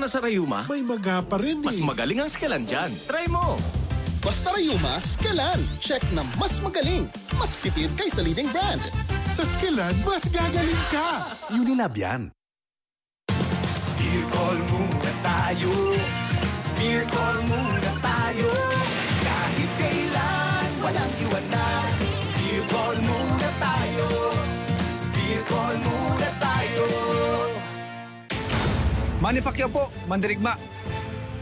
sa Rayuma, May maga pa rin mas magaling ang Skelan dyan. Try mo! Basta Rayuma, Skelan. Check na mas magaling. Mas pipid kaysa leading brand. Sa Skelan, mas gagaling ka. Unilab yan. Beer call muna tayo. Beer call muna tayo. Kahit kailan, walang iwanan. Beer call muna tayo. Beer call muna tayo. Manny Pacquiao po, mandirigma.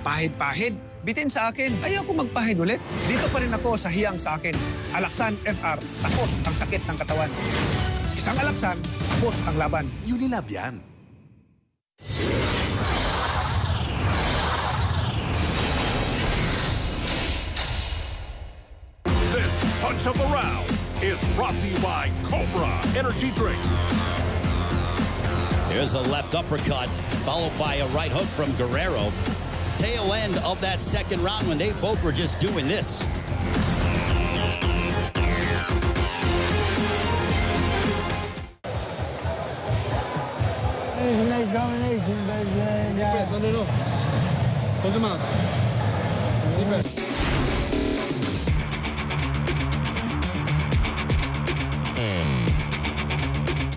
Pahid-pahid, bitin sa akin. Ayoko magpahid ulit. Dito pa rin ako sa hiyang sa akin. Alaksan FR, tapos ang sakit ng katawan. Isang alaksan, tapos ang laban. Unilab yan. This punch of the round is brought to you by Cobra Energy Drink. Here's a left uppercut, followed by a right hook from Guerrero. Tail end of that second round when they both were just doing this. Nice combination, but No. Hold him out.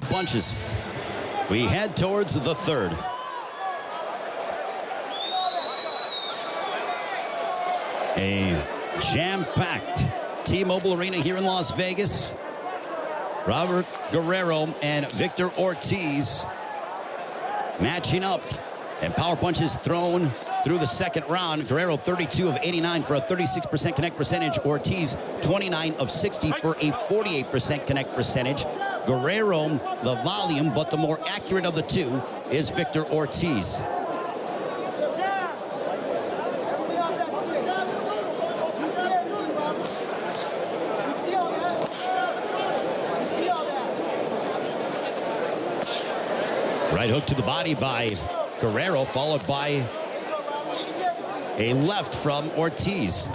Punches. We head towards the third. A jam-packed T-Mobile Arena here in Las Vegas. Robert Guerrero and Victor Ortiz matching up, and power punches thrown through the second round. Guerrero 32 of 89 for a 36% connect percentage. Ortiz 29 of 60 for a 48% connect percentage. Guerrero the volume, but the more accurate of the two is Victor Ortiz. Right hook to the body by Guerrero, followed by a left from Ortiz.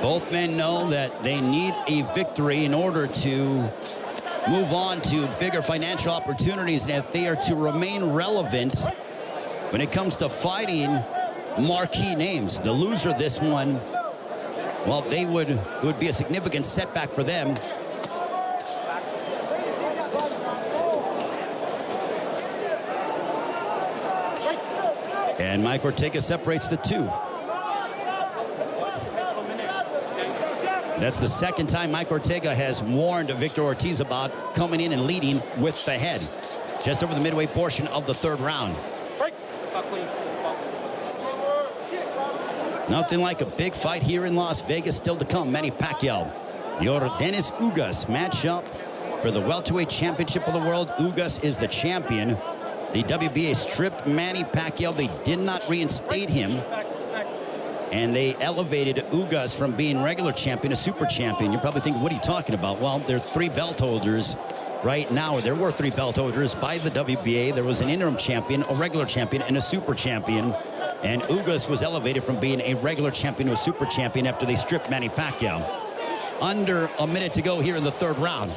Both men know that they need a victory in order to move on to bigger financial opportunities, and if they are to remain relevant when it comes to fighting marquee names. The loser of this one, well, it would be a significant setback for them. And Mike Ortega separates the two. That's the second time Mike Ortega has warned Victor Ortiz about coming in and leading with the head. Just over the midway portion of the third round. Nothing like a big fight here in Las Vegas still to come. Manny Pacquiao, Yordenis Ugas match up for the welterweight championship of the world. Ugas is the champion. The WBA stripped Manny Pacquiao. They did not reinstate him. And they elevated Ugas from being regular champion to super champion. You're probably thinking, what are you talking about? Well, there are three belt holders right now. There were three belt holders by the WBA. There was an interim champion, a regular champion, and a super champion. And Ugas was elevated from being a regular champion to a super champion after they stripped Manny Pacquiao. Under a minute to go here in the third round.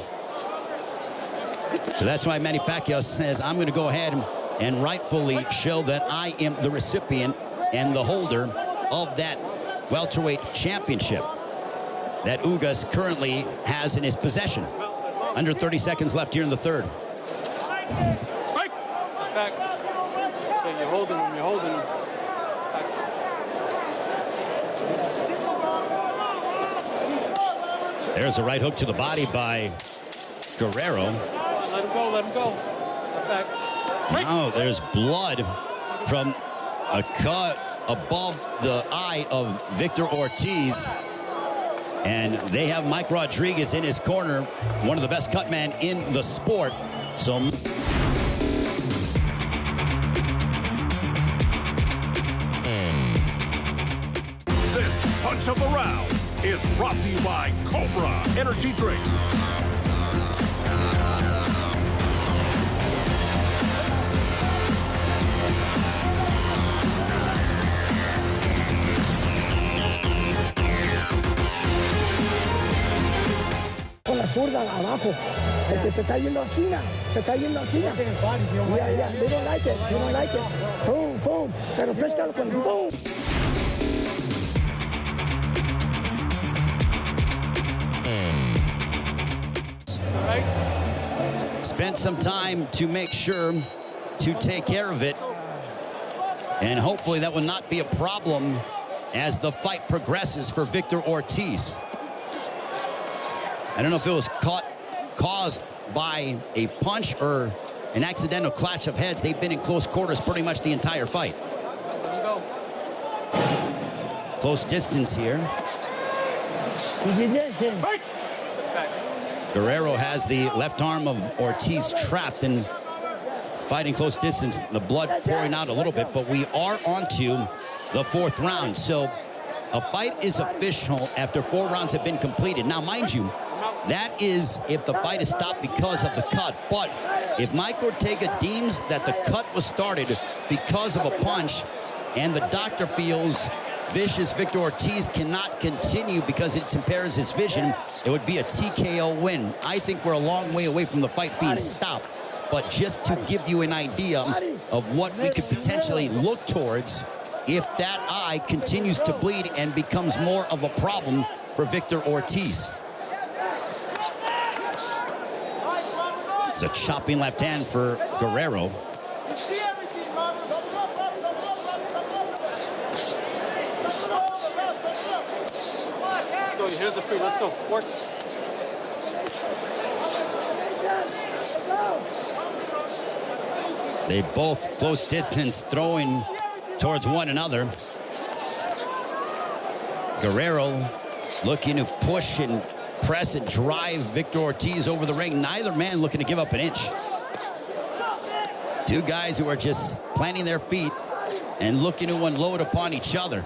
So that's why Manny Pacquiao says, I'm going to go ahead and rightfully show that I am the recipient and the holder of that welterweight championship that Ugas currently has in his possession. Under 30 seconds left here in the third. Back. Okay, you're holding him, There's a right hook to the body by Guerrero. Let him go. Step back. Now there's blood from a cut above the eye of Victor Ortiz. And they have Mike Rodriguez in his corner, one of the best cut men in the sport. So This punch of the round is brought to you by Cobra Energy Drink. zurda abajo. Porque se está yendo a China. Se está yendo a China. Yeah, they don't like it. They don't like it. Boom, boom. Pero pescalo con el boom. Spent some time to make sure to take care of it. And hopefully that will not be a problem as the fight progresses for Victor Ortiz. I don't know if it was caused by a punch or an accidental clash of heads. They've been in close quarters pretty much the entire fight. Close distance here. Guerrero has the left arm of Ortiz trapped and fighting close distance. The blood pouring out a little bit, but we are on to the fourth round. So a fight is official after 4 rounds have been completed. Now, mind you, that is if the fight is stopped because of the cut. But if Mike Ortega deems that the cut was started because of a punch and the doctor feels vicious Victor Ortiz cannot continue because it impairs his vision, it would be a TKO win. I think we're a long way away from the fight being stopped. But just to give you an idea of what we could potentially look towards if that eye continues to bleed and becomes more of a problem for Victor Ortiz. It's a chopping left hand for Guerrero. Let's go. Here's the free. Let's go. Work. They both close distance throwing towards one another. Guerrero looking to push and press and drive Victor Ortiz over the ring. Neither man looking to give up an inch. Two guys who are just planting their feet and looking to unload upon each other.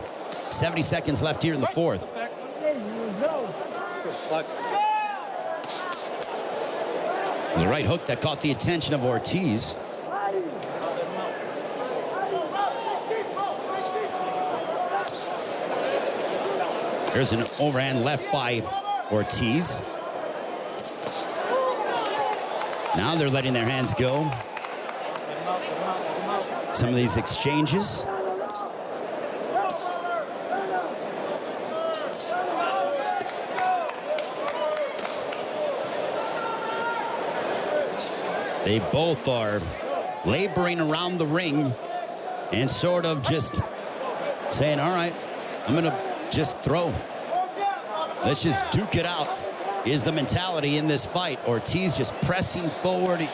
70 seconds left here in the fourth. The right hook that caught the attention of Ortiz. There's an overhand left by Ortiz. Now they're letting their hands go. Some of these exchanges. They both are laboring around the ring and sort of just saying, all right, I'm going to just throw. Let's just duke it out is the mentality in this fight. Ortiz just pressing forward.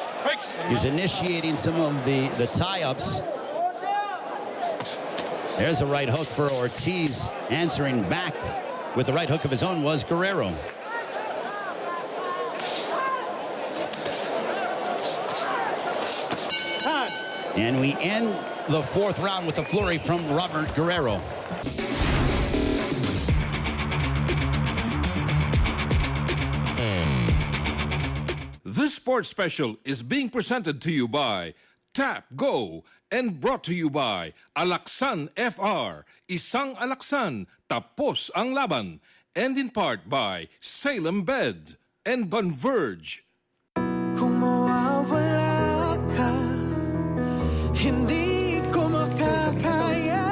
He's initiating some of the tie-ups. There's a right hook for Ortiz. Answering back with the right hook of his own was Guerrero. And we end the fourth round with a flurry from Robert Guerrero. This sports special is being presented to you by Tap Go and brought to you by Alaksan FR, Isang Alaksan, Tapos ang Laban, and in part by Salem Bed and Converge. Kung mawawala ka, hindi ko makakaya.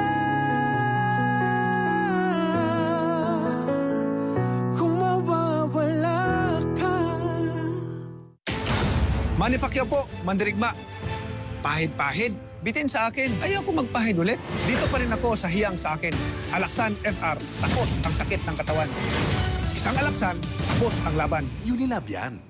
Kung mawawala ka. Manny Pacquiao po, mandirigma. Pahid-pahid, bitin sa akin. Ayoko magpahid ulit. Dito pa rin ako sa hiyang sa akin. Alaksan FR, tapos ang sakit ng katawan. Isang alaksan, tapos ang laban. UNILAB.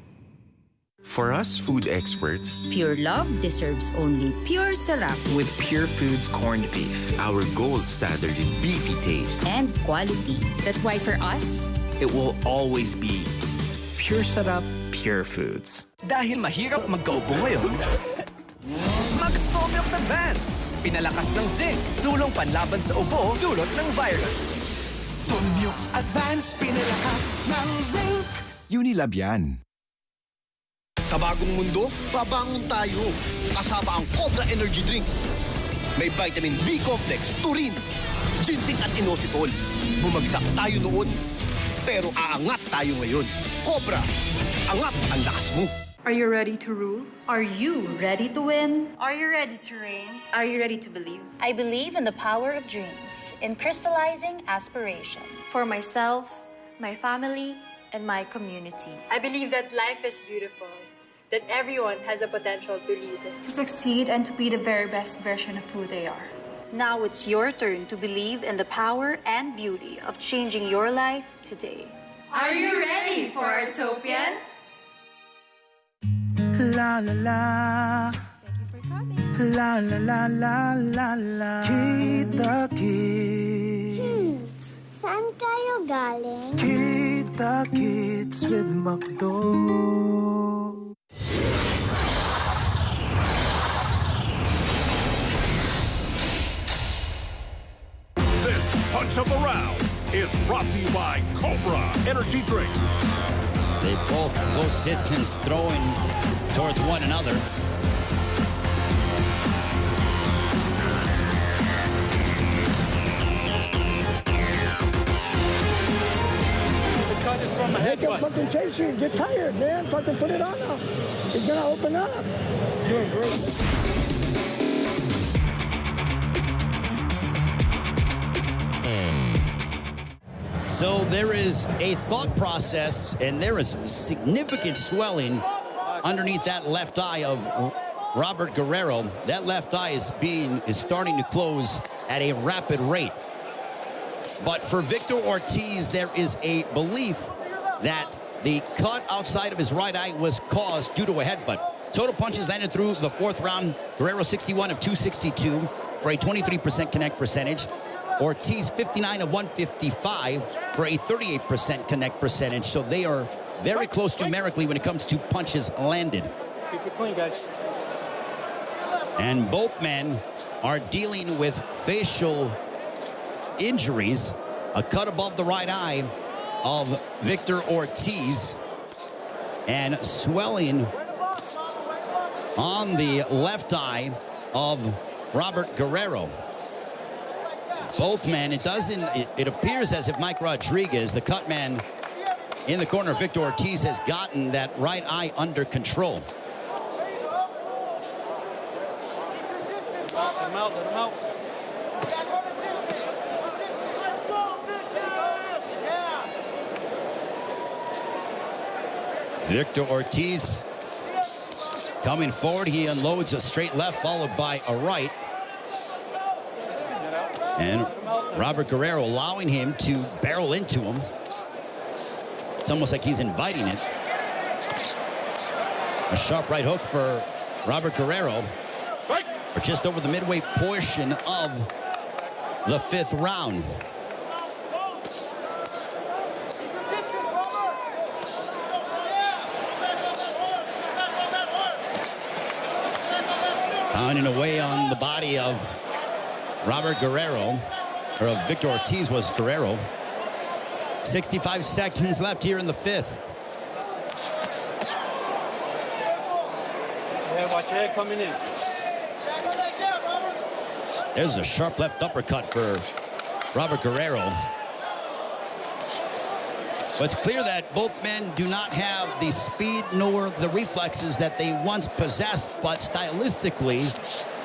For us food experts, Pure Love deserves only pure sarap with Pure Foods corned beef. our gold standard in beefy taste. and quality. That's why for us, It will always be Pure Sarap, Pure Foods. Dahil mahirap magkaupo ngayon, mag-Somyox Advance. Pinalakas ng zinc, tulong panlaban sa ubo, dulot ng virus. Somyox Advance, pinalakas ng zinc. UNILAB yan. Sa bagong mundo, babangon tayo. Kasama ang Cobra Energy Drink. May vitamin B complex, turin, ginseng at inositol. Bumagsak tayo noon, pero aangat tayo ngayon. Cobra, Angat ang lakas mo. Are you ready to rule? Are you ready to win? Are you ready to reign? Are you ready to believe? I believe in the power of dreams, in crystallizing aspiration. For myself, my family, and my community. I believe that life is beautiful, that everyone has a potential to live, To succeed and to be the very best version of who they are. Now it's your turn to believe in the power and beauty of changing your life today. Are you ready for Utopian? La la la. Thank you for coming. La la la la la la. Kita Kids. Saan kayo galing? Kita Kids with McDo. This punch of the round is brought to you by Cobra Energy Drink. They both close distance throwing towards one another. They can fucking chase you. Get tired, man. Fucking put it on him. He's gonna open up. Doing great. So there is a thought process, and there is significant swelling underneath that left eye of Robert Guerrero. That left eye is starting to close at a rapid rate. But for Victor Ortiz, there is a belief that the cut outside of his right eye was caused due to a headbutt. Total punches landed through the fourth round. Guerrero 61 of 262 for a 23% connect percentage. Ortiz 59 of 155 for a 38% connect percentage. So they are very close numerically when it comes to punches landed. Keep it clean, guys. And both men are dealing with facial injuries. A cut above the right eye of Victor Ortiz and swelling on the left eye of Robert Guerrero. Both men, it appears as if Mike Rodriguez, the cut man in the corner of Victor Ortiz, has gotten that right eye under control. Let him out, let him out. Victor Ortiz coming forward. He unloads a straight left followed by a right. And Robert Guerrero allowing him to barrel into him. It's almost like he's inviting it. A sharp right hook for Robert Guerrero. For just over the midway portion of the fifth round. Pounding away on the body of Robert Guerrero, or of Victor Ortiz was Guerrero. 65 seconds left here in the fifth. Yeah, watch your head coming in. There's a sharp left uppercut for Robert Guerrero. But it's clear that both men do not have the speed nor the reflexes that they once possessed, but stylistically,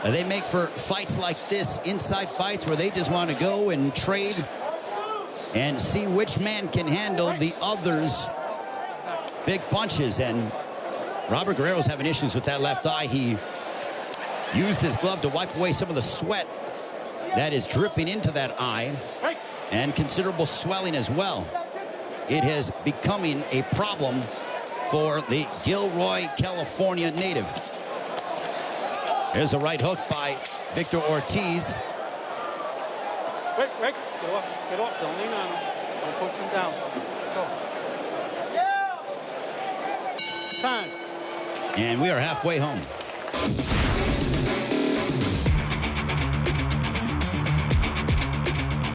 they make for fights like this, inside fights where they just want to go and trade and see which man can handle the other's big punches. And Robert Guerrero's having issues with that left eye. He used his glove to wipe away some of the sweat that is dripping into that eye, and considerable swelling as well. It is becoming a problem for the Gilroy, California native. There's a right hook by Victor Ortiz. Rick, get off, don't lean on him. Don't push him down. Let's go. Time. And we are halfway home.